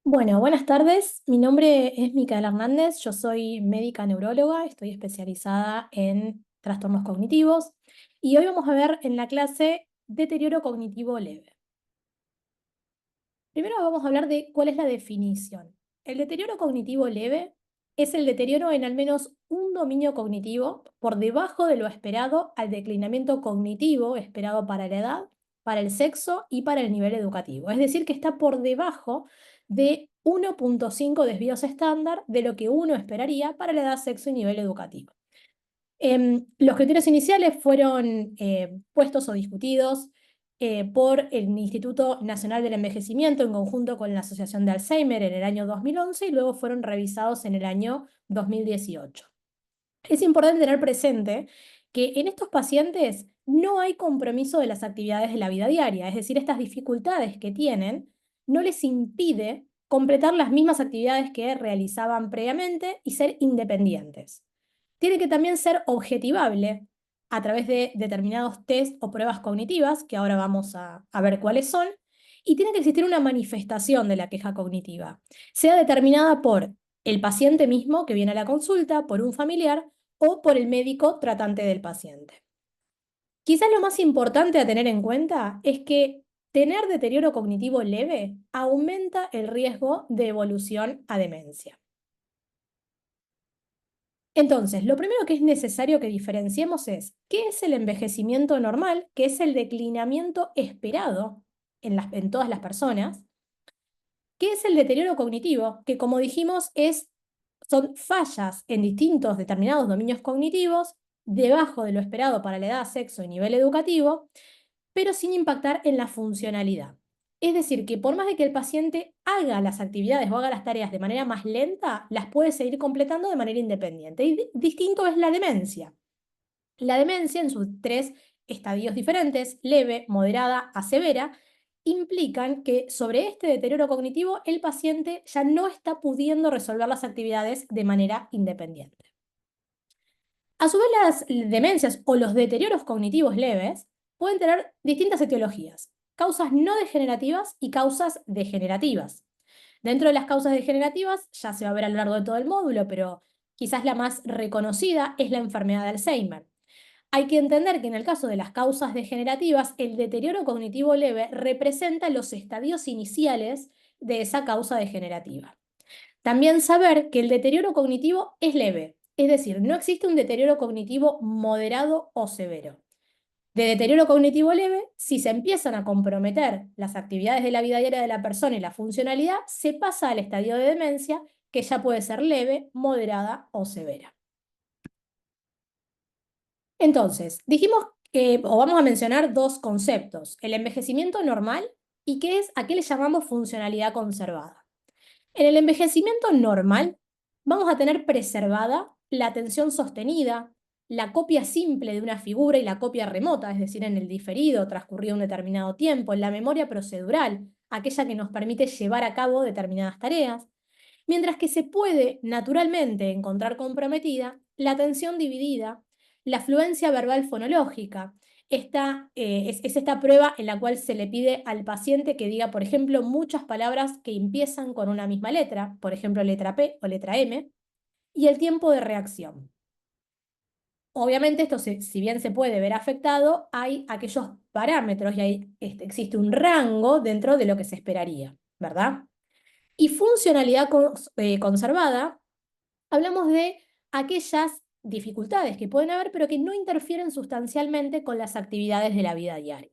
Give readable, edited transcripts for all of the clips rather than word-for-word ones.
Bueno, buenas tardes. Mi nombre es Micaela Hernández. Yo soy médica neuróloga, estoy especializada en trastornos cognitivos y hoy vamos a ver en la clase deterioro cognitivo leve. Primero vamos a hablar de cuál es la definición. El deterioro cognitivo leve es el deterioro en al menos un dominio cognitivo por debajo de lo esperado al declinamiento cognitivo esperado para la edad, para el sexo y para el nivel educativo. Es decir, que está por debajo de 1,5 desvíos estándar de lo que uno esperaría para la edad, sexo y nivel educativo. Los criterios iniciales fueron puestos o discutidos por el Instituto Nacional del Envejecimiento en conjunto con la Asociación de Alzheimer en el año 2011 y luego fueron revisados en el año 2018. Es importante tener presente que en estos pacientes no hay compromiso de las actividades de la vida diaria, es decir, estas dificultades que tienen no les impide completar las mismas actividades que realizaban previamente y ser independientes. Tiene que también ser objetivable a través de determinados test o pruebas cognitivas, que ahora vamos a ver cuáles son, y tiene que existir una manifestación de la queja cognitiva, sea determinada por el paciente mismo que viene a la consulta, por un familiar o por el médico tratante del paciente. Quizás lo más importante a tener en cuenta es que tener deterioro cognitivo leve aumenta el riesgo de evolución a demencia. Entonces, lo primero que es necesario que diferenciemos es qué es el envejecimiento normal, que es el declinamiento esperado en todas las personas, qué es el deterioro cognitivo, que como dijimos son fallas en distintos determinados dominios cognitivos debajo de lo esperado para la edad, sexo y nivel educativo, pero sin impactar en la funcionalidad. Es decir, que por más de que el paciente haga las actividades o haga las tareas de manera más lenta, las puede seguir completando de manera independiente. Y distinto es la demencia. La demencia, en sus tres estadios diferentes, leve, moderada a severa, implican que sobre este deterioro cognitivo el paciente ya no está pudiendo resolver las actividades de manera independiente. A su vez, las demencias o los deterioros cognitivos leves pueden tener distintas etiologías, causas no degenerativas y causas degenerativas. Dentro de las causas degenerativas, ya se va a ver a lo largo de todo el módulo, pero quizás la más reconocida es la enfermedad de Alzheimer. Hay que entender que en el caso de las causas degenerativas, el deterioro cognitivo leve representa los estadios iniciales de esa causa degenerativa. También saber que el deterioro cognitivo es leve, es decir, no existe un deterioro cognitivo moderado o severo. De deterioro cognitivo leve, si se empiezan a comprometer las actividades de la vida diaria de la persona y la funcionalidad, se pasa al estadio de demencia, que ya puede ser leve, moderada o severa. Entonces, dijimos que, o vamos a mencionar dos conceptos, el envejecimiento normal y qué es a qué le llamamos funcionalidad conservada. En el envejecimiento normal, vamos a tener preservada la atención sostenida, la copia simple de una figura y la copia remota, es decir, en el diferido transcurrido un determinado tiempo, en la memoria procedural, aquella que nos permite llevar a cabo determinadas tareas, mientras que se puede naturalmente encontrar comprometida la atención dividida, la fluencia verbal fonológica. Es esta prueba en la cual se le pide al paciente que diga, por ejemplo, muchas palabras que empiezan con una misma letra, por ejemplo, letra P o letra M, y el tiempo de reacción. Obviamente esto, si bien se puede ver afectado, hay aquellos parámetros y existe un rango dentro de lo que se esperaría, ¿verdad? Y funcionalidad conservada, hablamos de aquellas dificultades que pueden haber, pero que no interfieren sustancialmente con las actividades de la vida diaria.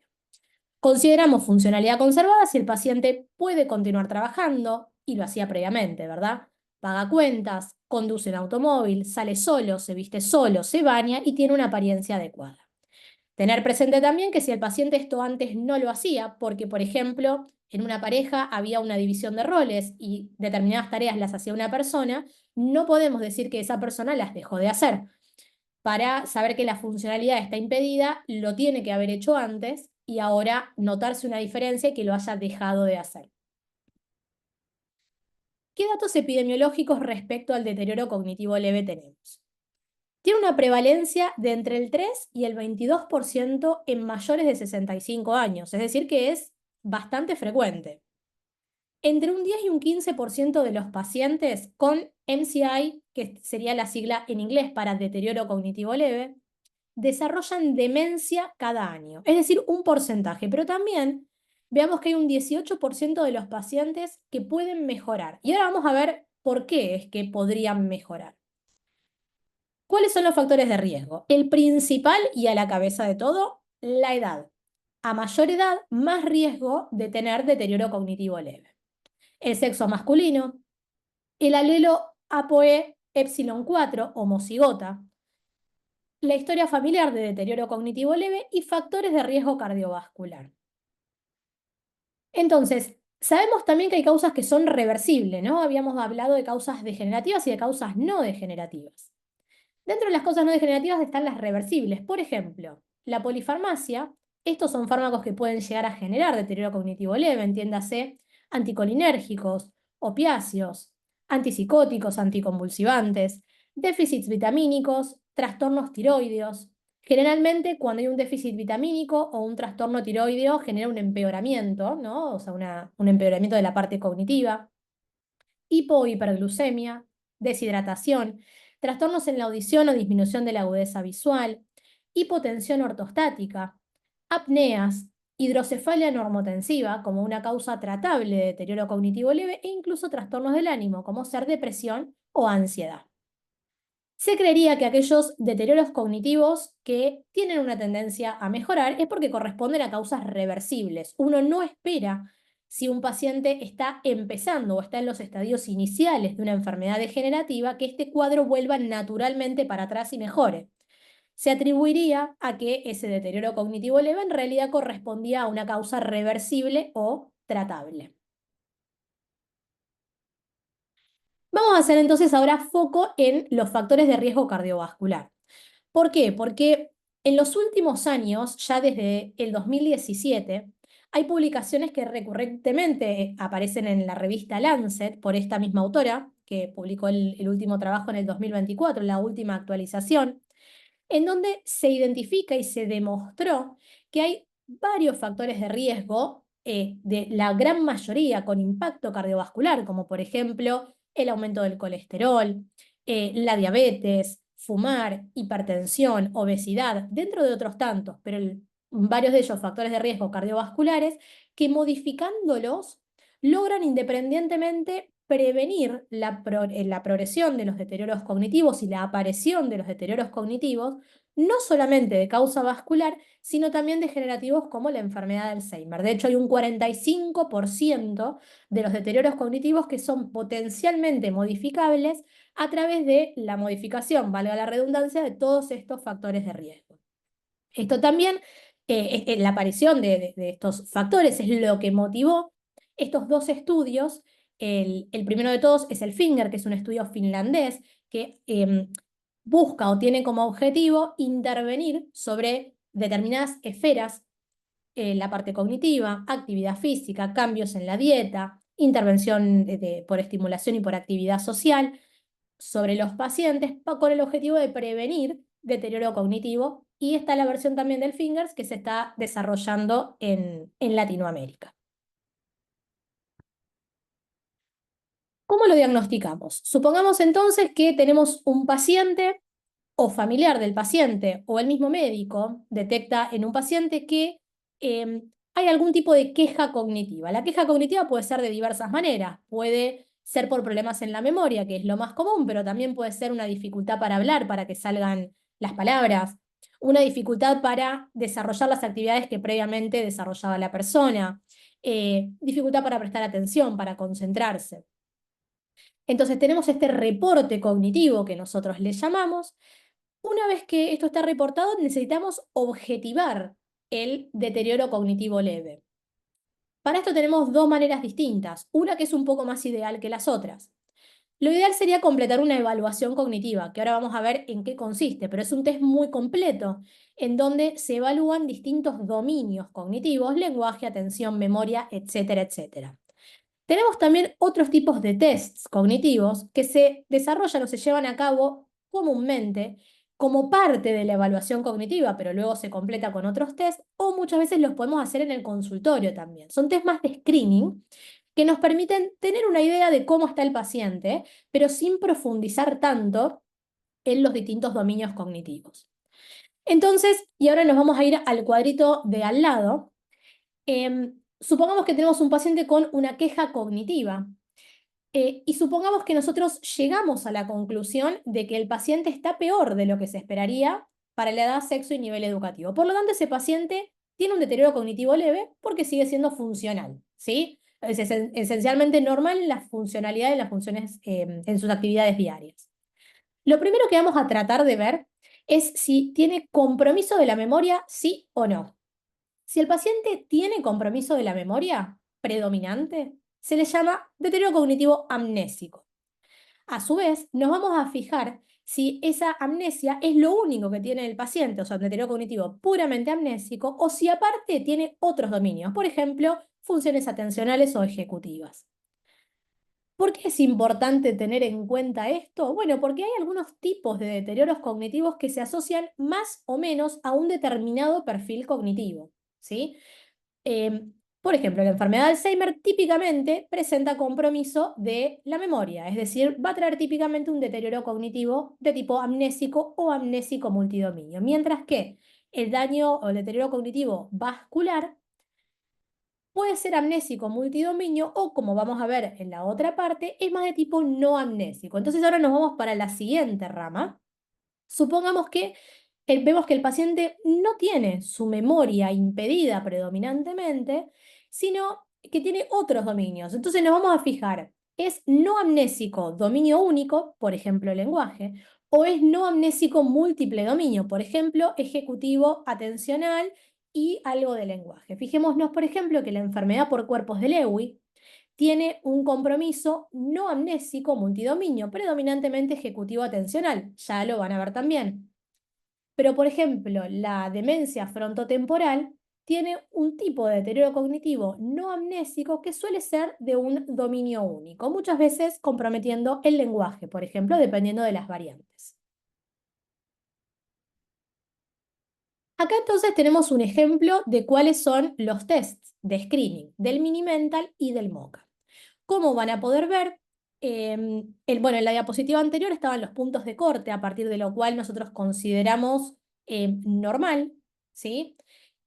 Consideramos funcionalidad conservada si el paciente puede continuar trabajando, y lo hacía previamente, ¿verdad? Paga cuentas, conduce un automóvil, sale solo, se viste solo, se baña y tiene una apariencia adecuada. Tener presente también que si el paciente esto antes no lo hacía, porque por ejemplo en una pareja había una división de roles y determinadas tareas las hacía una persona, no podemos decir que esa persona las dejó de hacer. Para saber que la funcionalidad está impedida, lo tiene que haber hecho antes y ahora notarse una diferencia y que lo haya dejado de hacer. ¿Qué datos epidemiológicos respecto al deterioro cognitivo leve tenemos? Tiene una prevalencia de entre el 3 y el 22% en mayores de 65 años, es decir, que es bastante frecuente. entre un 10 y un 15% de los pacientes con MCI, que sería la sigla en inglés para deterioro cognitivo leve, desarrollan demencia cada año, es decir, un porcentaje, pero también veamos que hay un 18% de los pacientes que pueden mejorar. Y ahora vamos a ver por qué es que podrían mejorar. ¿Cuáles son los factores de riesgo? El principal y a la cabeza de todo, la edad. A mayor edad, más riesgo de tener deterioro cognitivo leve. El sexo masculino, el alelo ApoE epsilon 4 homocigota, la historia familiar de deterioro cognitivo leve y factores de riesgo cardiovascular. Entonces, sabemos también que hay causas que son reversibles, ¿no? Habíamos hablado de causas degenerativas y de causas no degenerativas. Dentro de las causas no degenerativas están las reversibles. Por ejemplo, la polifarmacia. Estos son fármacos que pueden llegar a generar deterioro cognitivo leve, entiéndase, anticolinérgicos, opiáceos, antipsicóticos, anticonvulsivantes, déficits vitamínicos, trastornos tiroideos. Generalmente, cuando hay un déficit vitamínico o un trastorno tiroideo, genera un empeoramiento, ¿no? O sea, un empeoramiento de la parte cognitiva. Hiperglucemia, deshidratación, trastornos en la audición o disminución de la agudeza visual, hipotensión ortostática, apneas, hidrocefalia normotensiva como una causa tratable de deterioro cognitivo leve e incluso trastornos del ánimo como ser depresión o ansiedad. Se creería que aquellos deterioros cognitivos que tienen una tendencia a mejorar es porque corresponden a causas reversibles. Uno no espera, si un paciente está empezando o está en los estadios iniciales de una enfermedad degenerativa, que este cuadro vuelva naturalmente para atrás y mejore. Se atribuiría a que ese deterioro cognitivo leve en realidad correspondía a una causa reversible o tratable. Vamos a hacer entonces ahora foco en los factores de riesgo cardiovascular. ¿Por qué? Porque en los últimos años, ya desde el 2017, hay publicaciones que recurrentemente aparecen en la revista Lancet por esta misma autora, que publicó el último trabajo en el 2024, la última actualización, en donde se identifica y se demostró que hay varios factores de riesgo, de la gran mayoría con impacto cardiovascular, como por ejemplo el aumento del colesterol, la diabetes, fumar, hipertensión, obesidad, dentro de otros tantos, pero varios de ellos factores de riesgo cardiovasculares, que modificándolos logran independientemente prevenir la progresión de los deterioros cognitivos y la aparición de los deterioros cognitivos, no solamente de causa vascular, sino también degenerativos como la enfermedad de Alzheimer. De hecho, hay un 45% de los deterioros cognitivos que son potencialmente modificables a través de la modificación, valga la redundancia, de todos estos factores de riesgo. Esto también, la aparición de estos factores es lo que motivó estos dos estudios. El primero de todos es el FINGER, que es un estudio finlandés que busca o tiene como objetivo intervenir sobre determinadas esferas, la parte cognitiva, actividad física, cambios en la dieta, intervención por estimulación y por actividad social sobre los pacientes con el objetivo de prevenir deterioro cognitivo, y está la versión también del FINGERS que se está desarrollando en Latinoamérica. ¿Cómo lo diagnosticamos? Supongamos entonces que tenemos un paciente o familiar del paciente o el mismo médico detecta en un paciente que hay algún tipo de queja cognitiva. La queja cognitiva puede ser de diversas maneras. Puede ser por problemas en la memoria, que es lo más común, pero también puede ser una dificultad para hablar, para que salgan las palabras, una dificultad para desarrollar las actividades que previamente desarrollaba la persona, dificultad para prestar atención, para concentrarse. Entonces tenemos este reporte cognitivo que nosotros le llamamos. Una vez que esto está reportado, necesitamos objetivar el deterioro cognitivo leve. Para esto tenemos dos maneras distintas, una que es un poco más ideal que las otras. Lo ideal sería completar una evaluación cognitiva, que ahora vamos a ver en qué consiste, pero es un test muy completo, en donde se evalúan distintos dominios cognitivos, lenguaje, atención, memoria, etcétera, etcétera. Tenemos también otros tipos de tests cognitivos que se desarrollan o se llevan a cabo comúnmente como parte de la evaluación cognitiva, pero luego se completa con otros tests, o muchas veces los podemos hacer en el consultorio también. Son tests más de screening que nos permiten tener una idea de cómo está el paciente, pero sin profundizar tanto en los distintos dominios cognitivos. Entonces, y ahora nos vamos a ir al cuadrito de al lado. Supongamos que tenemos un paciente con una queja cognitiva. Y supongamos que nosotros llegamos a la conclusión de que el paciente está peor de lo que se esperaría para la edad, sexo y nivel educativo. Por lo tanto, ese paciente tiene un deterioro cognitivo leve porque sigue siendo funcional, ¿sí? Es esencialmente normal en la funcionalidad de las funciones en sus actividades diarias. Lo primero que vamos a tratar de ver es si tiene compromiso de la memoria, sí o no. Si el paciente tiene compromiso de la memoria predominante, se le llama deterioro cognitivo amnésico. A su vez, nos vamos a fijar si esa amnesia es lo único que tiene el paciente, o sea, un deterioro cognitivo puramente amnésico, o si aparte tiene otros dominios, por ejemplo, funciones atencionales o ejecutivas. ¿Por qué es importante tener en cuenta esto? Bueno, porque hay algunos tipos de deterioros cognitivos que se asocian más o menos a un determinado perfil cognitivo, ¿sí? Por ejemplo, la enfermedad de Alzheimer típicamente presenta compromiso de la memoria, es decir, va a traer típicamente un deterioro cognitivo de tipo amnésico o amnésico multidominio, mientras que el daño o el deterioro cognitivo vascular puede ser amnésico multidominio o, como vamos a ver en la otra parte, es más de tipo no amnésico. Entonces ahora nos vamos para la siguiente rama. Supongamos que vemos que el paciente no tiene su memoria impedida predominantemente, sino que tiene otros dominios. Entonces nos vamos a fijar, ¿es no amnésico dominio único, por ejemplo, lenguaje, o es no amnésico múltiple dominio, por ejemplo, ejecutivo, atencional y algo de lenguaje? Fijémonos, por ejemplo, que la enfermedad por cuerpos de Lewy tiene un compromiso no amnésico multidominio, predominantemente ejecutivo atencional, ya lo van a ver también. Pero, por ejemplo, la demencia frontotemporal tiene un tipo de deterioro cognitivo no amnésico que suele ser de un dominio único, muchas veces comprometiendo el lenguaje, por ejemplo, dependiendo de las variantes. Acá entonces tenemos un ejemplo de cuáles son los tests de screening del Mini-Mental y del MoCA. Como van a poder ver, bueno, en la diapositiva anterior estaban los puntos de corte, a partir de lo cual nosotros consideramos normal, ¿sí?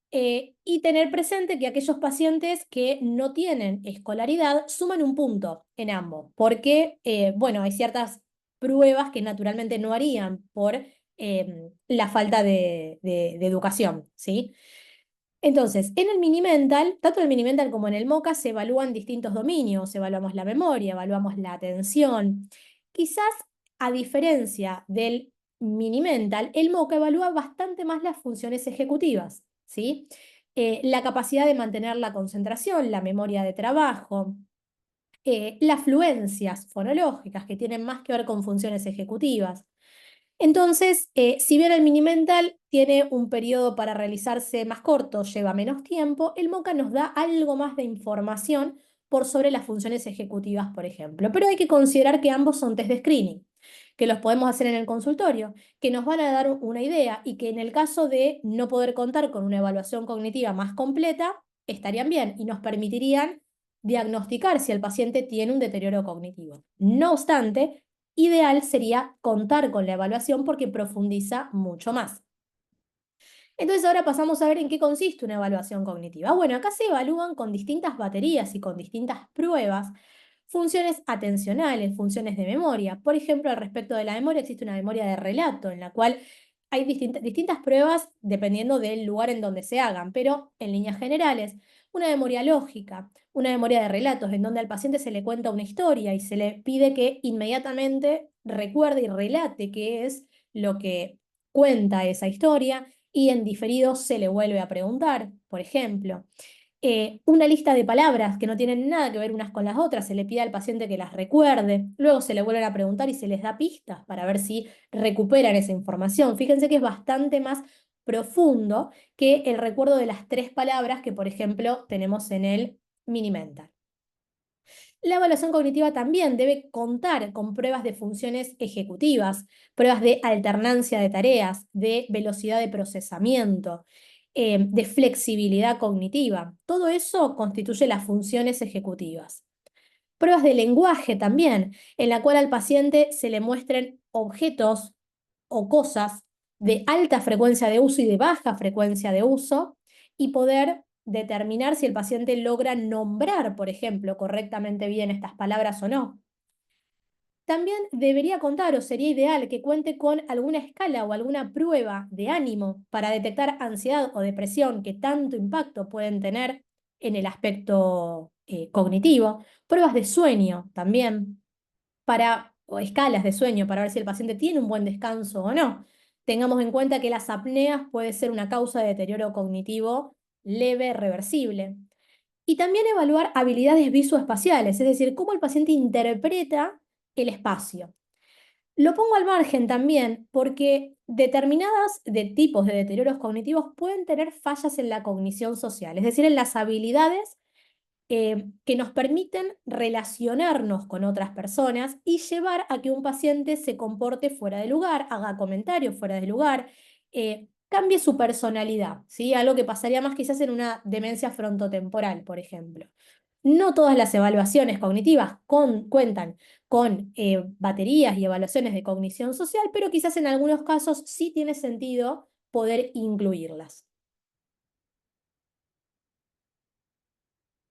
Y tener presente que aquellos pacientes que no tienen escolaridad suman un punto en ambos, porque, bueno, hay ciertas pruebas que naturalmente no harían por la falta de educación, ¿sí? Entonces, en el Mini-Mental, tanto en el Mini-Mental como en el MoCA, se evalúan distintos dominios. Evaluamos la memoria, evaluamos la atención. Quizás, a diferencia del Mini-Mental, el MoCA evalúa bastante más las funciones ejecutivas, ¿sí? La capacidad de mantener la concentración, la memoria de trabajo, las fluencias fonológicas, que tienen más que ver con funciones ejecutivas. Entonces, si bien el Mini-Mental tiene un periodo para realizarse más corto, lleva menos tiempo, el MoCA nos da algo más de información por sobre las funciones ejecutivas, por ejemplo. Pero hay que considerar que ambos son test de screening, que los podemos hacer en el consultorio, que nos van a dar una idea y que en el caso de no poder contar con una evaluación cognitiva más completa, estarían bien y nos permitirían diagnosticar si el paciente tiene un deterioro cognitivo. No obstante, ideal sería contar con la evaluación porque profundiza mucho más. Entonces ahora pasamos a ver en qué consiste una evaluación cognitiva. Bueno, acá se evalúan con distintas baterías y con distintas pruebas funciones atencionales, funciones de memoria. Por ejemplo, al respecto de la memoria existe una memoria de relato en la cual hay distintas pruebas dependiendo del lugar en donde se hagan, pero en líneas generales, una memoria lógica, una memoria de relatos en donde al paciente se le cuenta una historia y se le pide que inmediatamente recuerde y relate qué es lo que cuenta esa historia y en diferido se le vuelve a preguntar, por ejemplo. Una lista de palabras que no tienen nada que ver unas con las otras, se le pide al paciente que las recuerde, luego se le vuelven a preguntar y se les da pistas para ver si recuperan esa información. Fíjense que es bastante más profundo que el recuerdo de las 3 palabras que, por ejemplo, tenemos en el Mini-Mental. La evaluación cognitiva también debe contar con pruebas de funciones ejecutivas, pruebas de alternancia de tareas, de velocidad de procesamiento, de flexibilidad cognitiva. Todo eso constituye las funciones ejecutivas. Pruebas de lenguaje también, en la cual al paciente se le muestren objetos o cosas de alta frecuencia de uso y de baja frecuencia de uso y poder determinar si el paciente logra nombrar, por ejemplo, correctamente bien estas palabras o no. También debería contar o sería ideal que cuente con alguna escala o alguna prueba de ánimo para detectar ansiedad o depresión que tanto impacto pueden tener en el aspecto cognitivo. Pruebas de sueño también o escalas de sueño para ver si el paciente tiene un buen descanso o no. Tengamos en cuenta que las apneas puede ser una causa de deterioro cognitivo leve, reversible. Y también evaluar habilidades visoespaciales, es decir, cómo el paciente interpreta el espacio. Lo pongo al margen también porque determinadas tipos de deterioros cognitivos pueden tener fallas en la cognición social, es decir, en las habilidades que nos permiten relacionarnos con otras personas y llevar a que un paciente se comporte fuera de lugar, haga comentarios fuera de lugar, cambie su personalidad, ¿sí? Algo que pasaría más quizás en una demencia frontotemporal, por ejemplo. No todas las evaluaciones cognitivas cuentan con baterías y evaluaciones de cognición social, pero quizás en algunos casos sí tiene sentido poder incluirlas.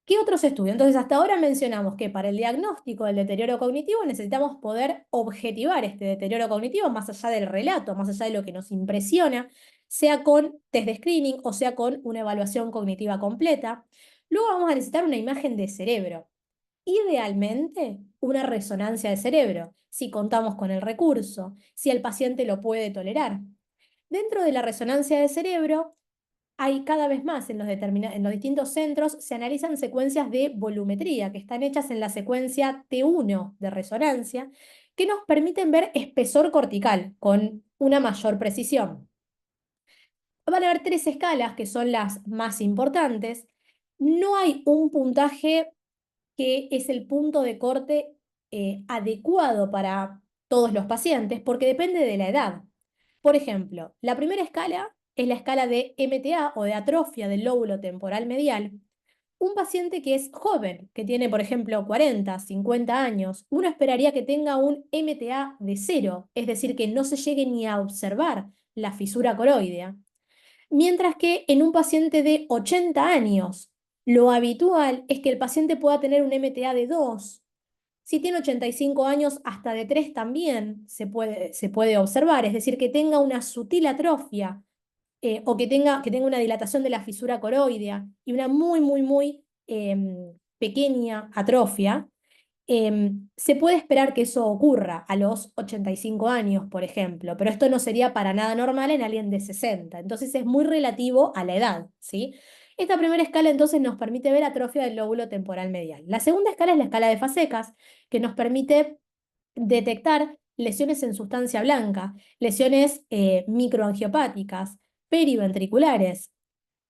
¿Qué otros estudios? Entonces, hasta ahora mencionamos que para el diagnóstico del deterioro cognitivo necesitamos poder objetivar este deterioro cognitivo más allá del relato, más allá de lo que nos impresiona, sea con test de screening o sea con una evaluación cognitiva completa. Luego vamos a necesitar una imagen de cerebro. Idealmente, una resonancia de cerebro, si contamos con el recurso, si el paciente lo puede tolerar. Dentro de la resonancia de cerebro, hay cada vez más en los distintos centros se analizan secuencias de volumetría que están hechas en la secuencia T1 de resonancia que nos permiten ver espesor cortical con una mayor precisión. Van a haber tres escalas que son las más importantes. No hay un puntaje que es el punto de corte adecuado para todos los pacientes porque depende de la edad. Por ejemplo, la primera escala es la escala de MTA o de atrofia del lóbulo temporal medial. Un paciente que es joven, que tiene, por ejemplo, 40, 50 años, uno esperaría que tenga un MTA de cero, es decir, que no se llegue ni a observar la fisura coroidea. Mientras que en un paciente de 80 años, lo habitual es que el paciente pueda tener un MTA de 2. Si tiene 85 años, hasta de 3 también se puede observar, es decir, que tenga una sutil atrofia o que tenga una dilatación de la fisura coroidea y una muy, muy, muy pequeña atrofia. Se puede esperar que eso ocurra a los 85 años, por ejemplo, pero esto no sería para nada normal en alguien de 60. Entonces es muy relativo a la edad, ¿sí? Esta primera escala entonces nos permite ver atrofia del lóbulo temporal medial. La segunda escala es la escala de Fasecas, que nos permite detectar lesiones en sustancia blanca, lesiones microangiopáticas, periventriculares.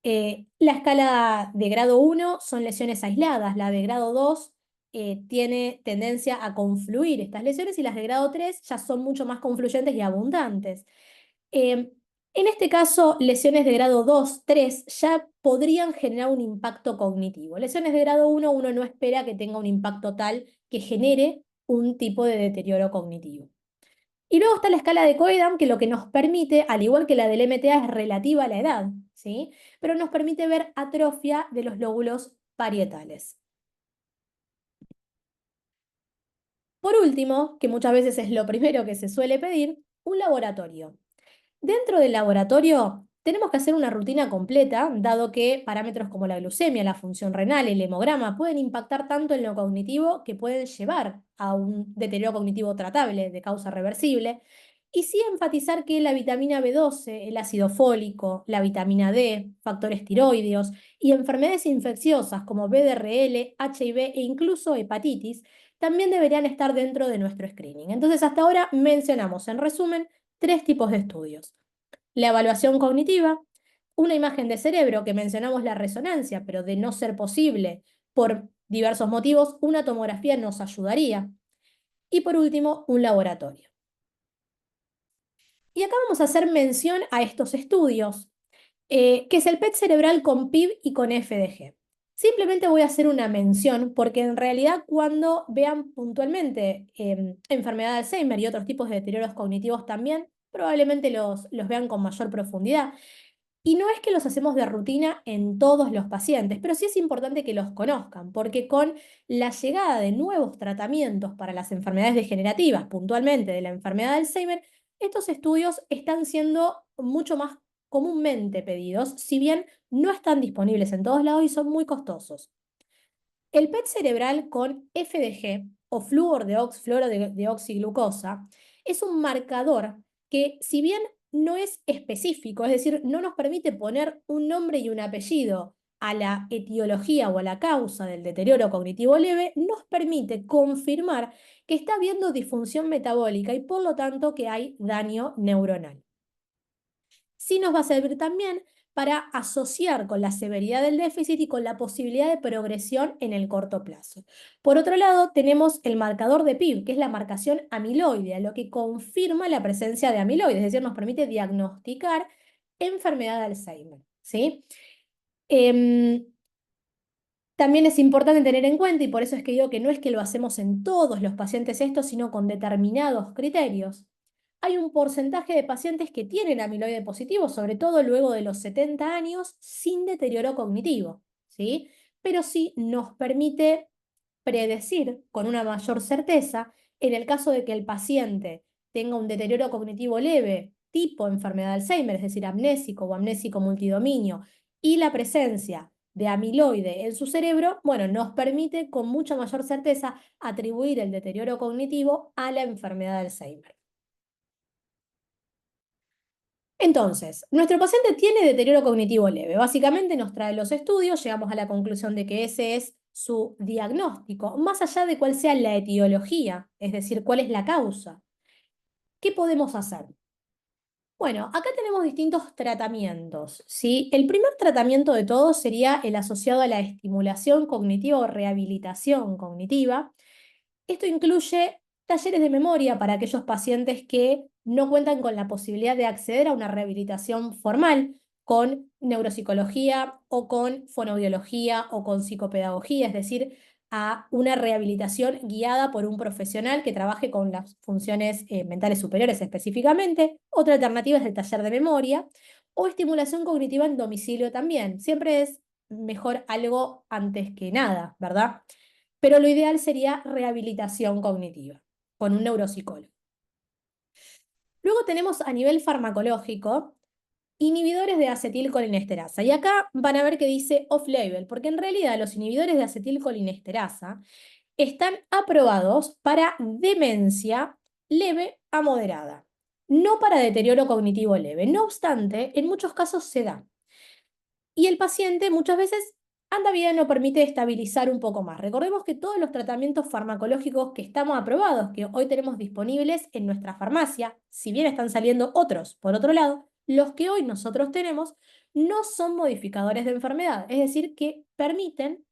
La escala de grado 1 son lesiones aisladas, la de grado 2 tiene tendencia a confluir estas lesiones y las de grado 3 ya son mucho más confluyentes y abundantes. Eh, en este caso, lesiones de grado 2, 3 ya podrían generar un impacto cognitivo. Lesiones de grado 1 uno no espera que tenga un impacto tal que genere un tipo de deterioro cognitivo. Y luego está la escala de Coedam, que lo que nos permite, al igual que la del MTA, es relativa a la edad, ¿sí? Pero nos permite ver atrofia de los lóbulos parietales. Por último, que muchas veces es lo primero que se suele pedir, un laboratorio. Dentro del laboratorio tenemos que hacer una rutina completa, dado que parámetros como la glucemia, la función renal, el hemograma pueden impactar tanto en lo cognitivo que pueden llevar a un deterioro cognitivo tratable de causa reversible. Y sí enfatizar que la vitamina B12, el ácido fólico, la vitamina D, factores tiroideos y enfermedades infecciosas como VDRL, HIV e incluso hepatitis también deberían estar dentro de nuestro screening. Entonces, hasta ahora mencionamos en resumen tres tipos de estudios. La evaluación cognitiva, una imagen de cerebro que mencionamos la resonancia, pero de no ser posible por diversos motivos, una tomografía nos ayudaría. Y por último, un laboratorio. Y acá vamos a hacer mención a estos estudios, que es el PET cerebral con PIB y con FDG. Simplemente voy a hacer una mención porque en realidad cuando vean puntualmente enfermedad de Alzheimer y otros tipos de deterioros cognitivos también, probablemente los vean con mayor profundidad. Y no es que los hacemos de rutina en todos los pacientes, pero sí es importante que los conozcan, porque con la llegada de nuevos tratamientos para las enfermedades degenerativas, puntualmente de la enfermedad de Alzheimer, estos estudios están siendo mucho más comúnmente pedidos, si bien no están disponibles en todos lados y son muy costosos. El PET cerebral con FDG o fluoro de oxiglucosa es un marcador que, si bien no es específico, es decir, no nos permite poner un nombre y un apellido a la etiología o a la causa del deterioro cognitivo leve, nos permite confirmar que está habiendo disfunción metabólica y por lo tanto que hay daño neuronal. Sí nos va a servir también para asociar con la severidad del déficit y con la posibilidad de progresión en el corto plazo. Por otro lado, tenemos el marcador de PIB, que es la marcación amiloidea, lo que confirma la presencia de amiloide, es decir, nos permite diagnosticar enfermedad de Alzheimer, ¿sí? Em, También es importante tener en cuenta, y por eso es que digo que no es que lo hacemos en todos los pacientes esto, sino con determinados criterios. Hay un porcentaje de pacientes que tienen amiloide positivo, sobre todo luego de los 70 años, sin deterioro cognitivo, ¿sí? Pero sí nos permite predecir con una mayor certeza, en el caso de que el paciente tenga un deterioro cognitivo leve, tipo enfermedad de Alzheimer, es decir, amnésico o amnésico multidominio, y la presencia de amiloide en su cerebro, bueno, nos permite con mucha mayor certeza atribuir el deterioro cognitivo a la enfermedad de Alzheimer. Entonces, nuestro paciente tiene deterioro cognitivo leve. Básicamente nos trae los estudios, llegamos a la conclusión de que ese es su diagnóstico, más allá de cuál sea la etiología, es decir, cuál es la causa. ¿Qué podemos hacer? Bueno, acá tenemos distintos tratamientos, ¿sí? El primer tratamiento de todos sería el asociado a la estimulación cognitiva o rehabilitación cognitiva. Esto incluye talleres de memoria para aquellos pacientes que no cuentan con la posibilidad de acceder a una rehabilitación formal con neuropsicología o con fonoaudiología o con psicopedagogía, es decir, a una rehabilitación guiada por un profesional que trabaje con las funciones mentales superiores específicamente. Otra alternativa es el taller de memoria o estimulación cognitiva en domicilio también. Siempre es mejor algo antes que nada, ¿verdad? Pero lo ideal sería rehabilitación cognitiva con un neuropsicólogo. Luego tenemos a nivel farmacológico inhibidores de acetilcolinesterasa. Y acá van a ver que dice off-label, porque en realidad los inhibidores de acetilcolinesterasa están aprobados para demencia leve a moderada, no para deterioro cognitivo leve. No obstante, en muchos casos se da. Y el paciente muchas veces anda bien o permite estabilizar un poco más. Recordemos que todos los tratamientos farmacológicos que estamos aprobados, que hoy tenemos disponibles en nuestra farmacia, si bien están saliendo otros, por otro lado, los que hoy nosotros tenemos no son modificadores de enfermedad, es decir, que permiten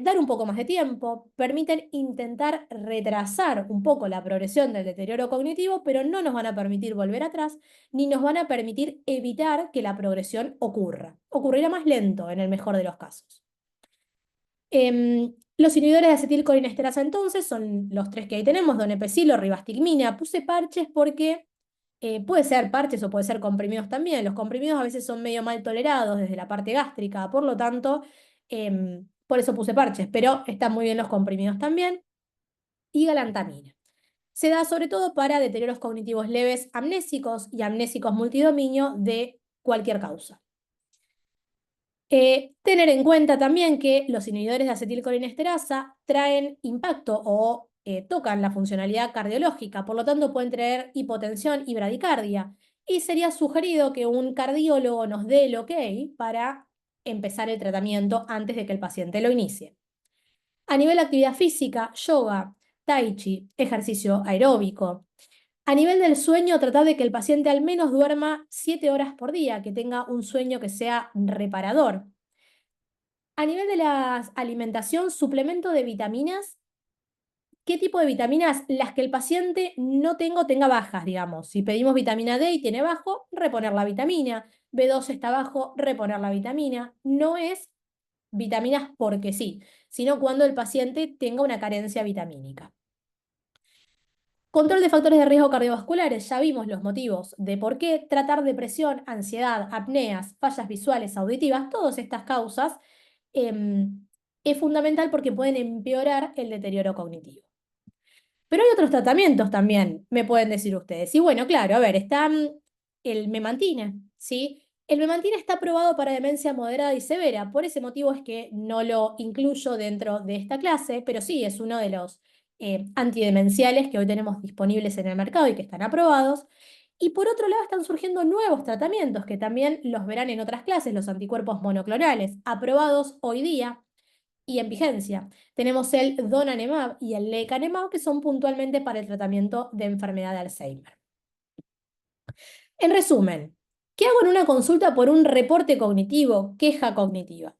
dar un poco más de tiempo, permiten intentar retrasar un poco la progresión del deterioro cognitivo, pero no nos van a permitir volver atrás, ni nos van a permitir evitar que la progresión ocurra. Ocurrirá más lento en el mejor de los casos. Los inhibidores de acetilcolinesterasa entonces son los tres que ahí tenemos, donepezil o ribastigmina. Puse parches porque puede ser parches o puede ser comprimidos también. Los comprimidos a veces son medio mal tolerados desde la parte gástrica, por lo tanto, por eso puse parches, pero están muy bien los comprimidos también. Y galantamina. Se da sobre todo para deterioros cognitivos leves amnésicos y amnésicos multidominio de cualquier causa. Tener en cuenta también que los inhibidores de acetilcolinesterasa traen impacto o tocan la funcionalidad cardiológica, por lo tanto pueden traer hipotensión y bradicardia. Y sería sugerido que un cardiólogo nos dé el ok para empezar el tratamiento antes de que el paciente lo inicie. A nivel de actividad física, yoga, tai chi, ejercicio aeróbico. A nivel del sueño, tratar de que el paciente al menos duerma 7 horas por día, que tenga un sueño que sea reparador. A nivel de la alimentación, suplemento de vitaminas. ¿Qué tipo de vitaminas? Las que el paciente no tenga bajas, digamos. Si pedimos vitamina D y tiene bajo, reponer la vitamina. B12 está bajo, reponer la vitamina. No es vitaminas porque sí, sino cuando el paciente tenga una carencia vitamínica. Control de factores de riesgo cardiovasculares, ya vimos los motivos de por qué tratar depresión, ansiedad, apneas, fallas visuales, auditivas, todas estas causas es fundamental porque pueden empeorar el deterioro cognitivo. Pero hay otros tratamientos también, me pueden decir ustedes. Y bueno, claro, a ver, está el memantine, ¿sí? El memantine está aprobado para demencia moderada y severa, por ese motivo es que no lo incluyo dentro de esta clase, pero sí es uno de los antidemenciales que hoy tenemos disponibles en el mercado y que están aprobados. Y por otro lado están surgiendo nuevos tratamientos que también los verán en otras clases, los anticuerpos monoclonales, aprobados hoy día y en vigencia. Tenemos el donanemab y el lecanemab, que son puntualmente para el tratamiento de enfermedad de Alzheimer. En resumen, ¿qué hago en una consulta por un reporte cognitivo, queja cognitiva?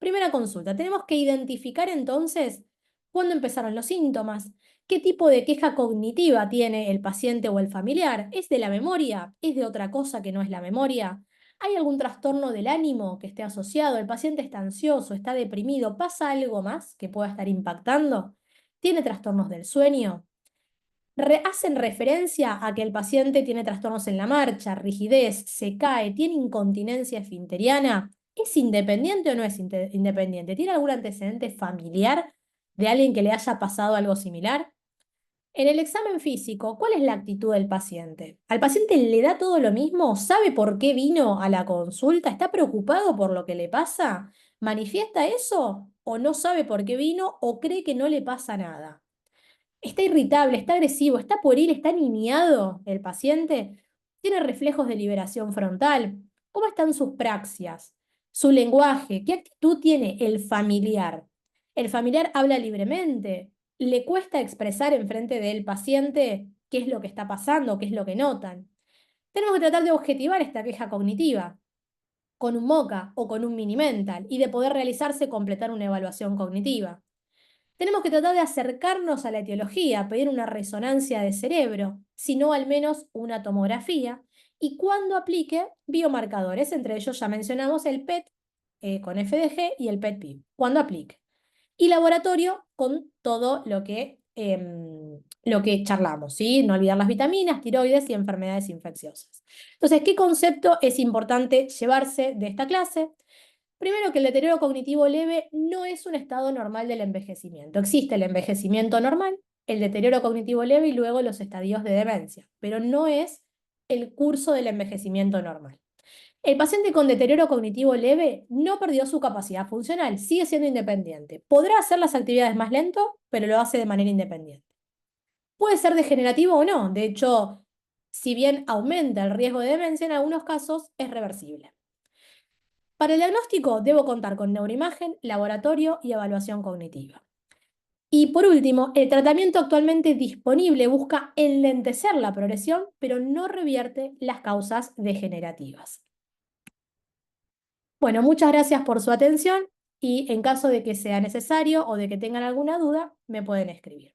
Primera consulta, tenemos que identificar entonces cuándo empezaron los síntomas, qué tipo de queja cognitiva tiene el paciente o el familiar, ¿es de la memoria? ¿Es de otra cosa que no es la memoria? ¿Hay algún trastorno del ánimo que esté asociado? ¿El paciente está ansioso, está deprimido? ¿Pasa algo más que pueda estar impactando? ¿Tiene trastornos del sueño? Hacen referencia a que el paciente tiene trastornos en la marcha, rigidez, se cae, tiene incontinencia esfinteriana. ¿Es independiente o no es independiente? ¿Tiene algún antecedente familiar de alguien que le haya pasado algo similar? En el examen físico, ¿cuál es la actitud del paciente? ¿Al paciente le da todo lo mismo? ¿Sabe por qué vino a la consulta? ¿Está preocupado por lo que le pasa? ¿Manifiesta eso? ¿O no sabe por qué vino? ¿O cree que no le pasa nada? ¿Está irritable, está agresivo, está pueril, está niñado el paciente? ¿Tiene reflejos de liberación frontal? ¿Cómo están sus praxias? ¿Su lenguaje? ¿Qué actitud tiene el familiar? ¿El familiar habla libremente? ¿Le cuesta expresar en frente del paciente qué es lo que está pasando, qué es lo que notan? Tenemos que tratar de objetivar esta queja cognitiva con un MOCA o con un mini mental y de poder realizarse completar una evaluación cognitiva. Tenemos que tratar de acercarnos a la etiología, pedir una resonancia de cerebro, si no al menos una tomografía, y cuando aplique biomarcadores, entre ellos ya mencionamos el PET con FDG y el PET-PIB, cuando aplique. Y laboratorio con todo lo que charlamos, ¿sí? No olvidar las vitaminas, tiroides y enfermedades infecciosas. Entonces, ¿qué concepto es importante llevarse de esta clase? Primero, que el deterioro cognitivo leve no es un estado normal del envejecimiento. Existe el envejecimiento normal, el deterioro cognitivo leve y luego los estadios de demencia, pero no es el curso del envejecimiento normal. El paciente con deterioro cognitivo leve no perdió su capacidad funcional, sigue siendo independiente. Podrá hacer las actividades más lento, pero lo hace de manera independiente. Puede ser degenerativo o no, de hecho, si bien aumenta el riesgo de demencia, en algunos casos es reversible. Para el diagnóstico debo contar con neuroimagen, laboratorio y evaluación cognitiva. Y por último, el tratamiento actualmente disponible busca enlentecer la progresión, pero no revierte las causas degenerativas. Bueno, muchas gracias por su atención y en caso de que sea necesario o de que tengan alguna duda, me pueden escribir.